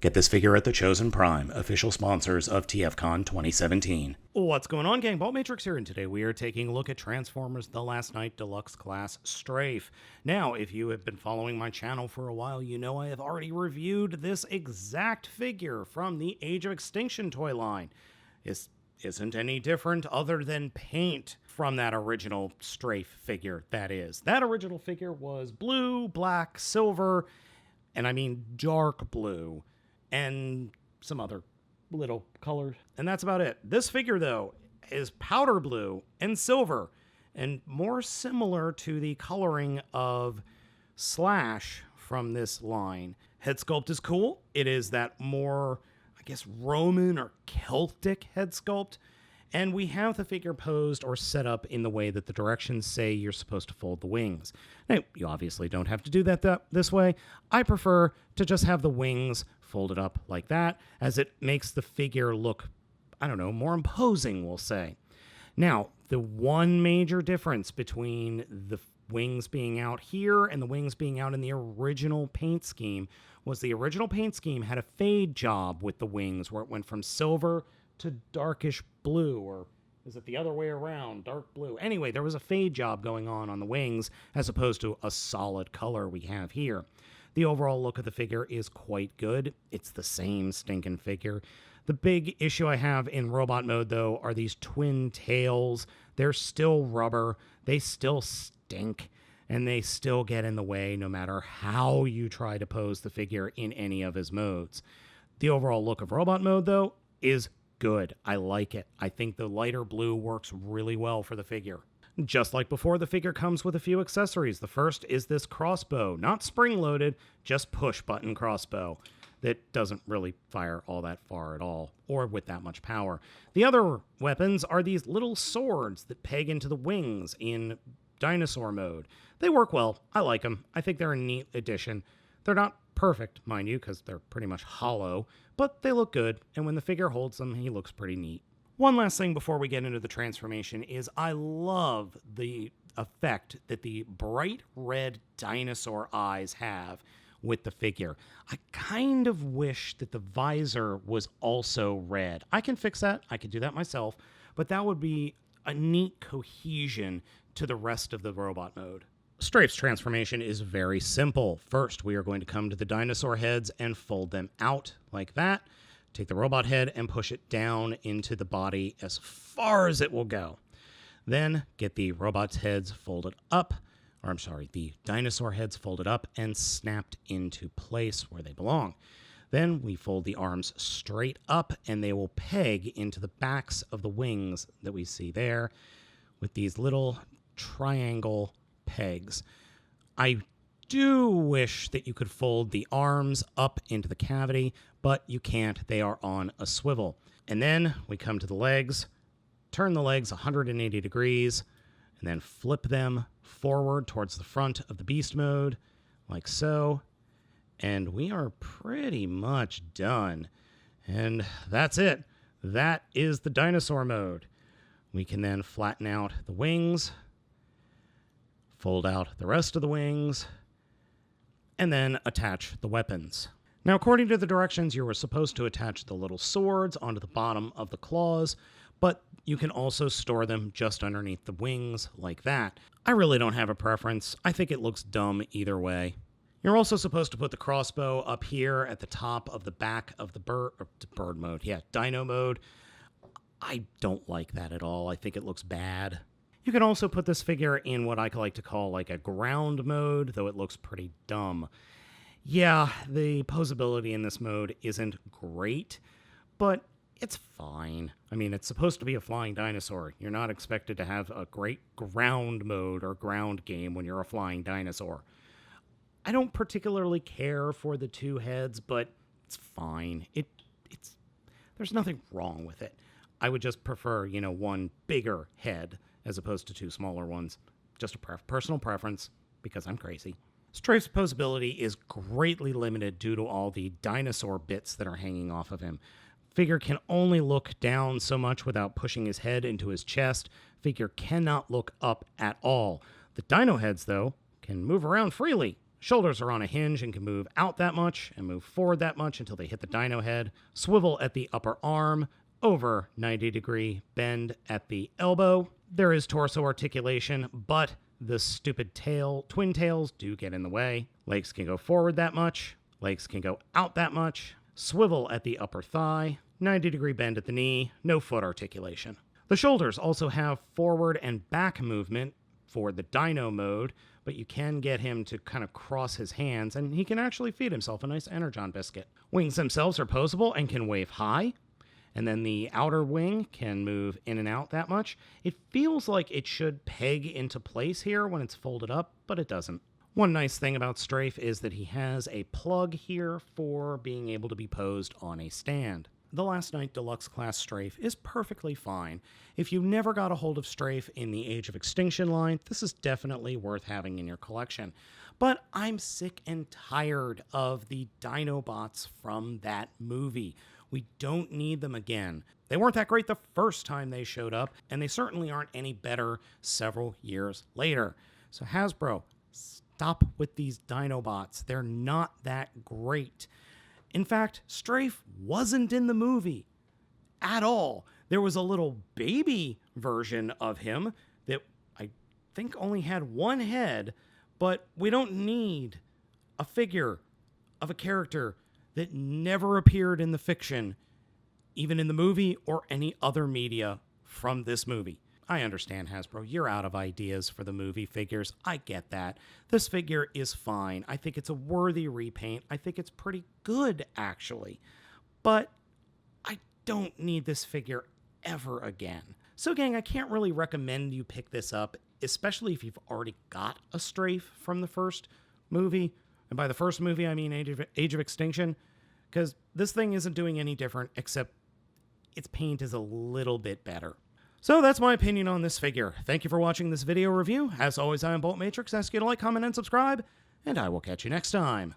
Get this figure at the Chosen Prime, official sponsors of TFCon 2017. What's going on, gang? Baltmatrix here, and today we are taking a look at Transformers The Last Knight Deluxe Class Strafe. Now, if you have been following my channel for a while, you know I have already reviewed this exact figure from the Age of Extinction toy line. This isn't any different other than paint from that original Strafe figure, that is. That original figure was blue, black, silver, and I mean dark blue, and some other little colors. And that's about it. This figure, though, is powder blue and silver, and more similar to the coloring of Slash from this line. Head sculpt is cool. It is that more, I guess, Roman or Celtic head sculpt. And we have the figure posed or set up in the way that the directions say you're supposed to fold the wings. Now, you obviously don't have to do that this way. I prefer to just have the wings folded up like that, as it makes the figure look, I don't know, more imposing, we'll say. Now, the one major difference between the wings being out here and the wings being out in the original paint scheme was the original paint scheme had a fade job with the wings where it went from silver to darkish blue, or is it the other way around, dark blue? Anyway, there was a fade job going on the wings as opposed to a solid color we have here. The overall look of the figure is quite good. It's the same stinking figure. The big issue I have in robot mode, though, are these twin tails. They're still rubber. They still stink, and they still get in the way no matter how you try to pose the figure in any of his modes. The overall look of robot mode, though, is good. I like it. I think the lighter blue works really well for the figure. Just like before, the figure comes with a few accessories. The first is this crossbow, not spring-loaded, just push-button crossbow that doesn't really fire all that far at all, or with that much power. The other weapons are these little swords that peg into the wings in dinosaur mode. They work well. I like them. I think they're a neat addition. They're not perfect, mind you, because they're pretty much hollow, but they look good, and when the figure holds them, he looks pretty neat. One last thing before we get into the transformation is I love the effect that the bright red dinosaur eyes have with the figure. I kind of wish that the visor was also red. I can fix that. I can do that myself, but that would be a neat cohesion to the rest of the robot mode. Strafe's transformation is very simple. First, we are going to come to the dinosaur heads and fold them out like that. Take the robot head and push it down into the body as far as it will go. Then get the robot's heads folded up, the dinosaur heads folded up and snapped into place where they belong. Then we fold the arms straight up and they will peg into the backs of the wings that we see there with these little triangle pegs. I do wish that you could fold the arms up into the cavity, but you can't. They are on a swivel. And then we come to the legs, turn the legs 180 degrees, and then flip them forward towards the front of the beast mode, like so. And we are pretty much done. And that's it. That is the dinosaur mode. We can then flatten out the wings, fold out the rest of the wings, and then attach the weapons. Now, according to the directions, you were supposed to attach the little swords onto the bottom of the claws, but you can also store them just underneath the wings like that. I really don't have a preference. I think it looks dumb either way. You're also supposed to put the crossbow up here at the top of the back of the bird mode. Yeah, dino mode. I don't like that at all. I think it looks bad. You can also put this figure in what I like to call like a ground mode, though it looks pretty dumb. Yeah, the posability in this mode isn't great, but it's fine. I mean, it's supposed to be a flying dinosaur. You're not expected to have a great ground mode or ground game when you're a flying dinosaur. I don't particularly care for the two heads, but it's fine. There's nothing wrong with it. I would just prefer, one bigger head as opposed to two smaller ones. Just a personal preference, because I'm crazy. Strafe's posability is greatly limited due to all the dinosaur bits that are hanging off of him. Figure can only look down so much without pushing his head into his chest. Figure cannot look up at all. The dino heads, though, can move around freely, Shoulders are on a hinge and can move out that much and move forward that much until they hit the dino head. Swivel at the upper arm, over 90-degree bend at the elbow. There is torso articulation, but the stupid twin tails do get in the way. Legs can go forward that much. Legs can go out that much. Swivel at the upper thigh. 90-degree bend at the knee. No foot articulation. The shoulders also have forward and back movement for the dino mode, but you can get him to kind of cross his hands, and he can actually feed himself a nice Energon biscuit. Wings themselves are posable and can wave high. And then the outer wing can move in and out that much. It feels like it should peg into place here when it's folded up, but it doesn't. One nice thing about Strafe is that he has a plug here for being able to be posed on a stand. The Last Night Deluxe class Strafe is perfectly fine. If you never got a hold of Strafe in the Age of Extinction line, this is definitely worth having in your collection. But I'm sick and tired of the Dinobots from that movie. We don't need them again. They weren't that great the first time they showed up, and they certainly aren't any better several years later. So Hasbro, stop with these Dinobots. They're not that great. In fact, Strafe wasn't in the movie at all. There was a little baby version of him that I think only had one head, but we don't need a figure of a character that never appeared in the fiction, even in the movie or any other media from this movie. I understand, Hasbro, you're out of ideas for the movie figures. I get that. This figure is fine. I think it's a worthy repaint. I think it's pretty good, actually. But I don't need this figure ever again. So, gang, I can't really recommend you pick this up, especially if you've already got a Strafe from the first movie. And by the first movie, I mean Age of Extinction, because this thing isn't doing any different, except its paint is a little bit better. So that's my opinion on this figure. Thank you for watching this video review. As always, I am Baltmatrix. I ask you to like, comment, and subscribe, and I will catch you next time.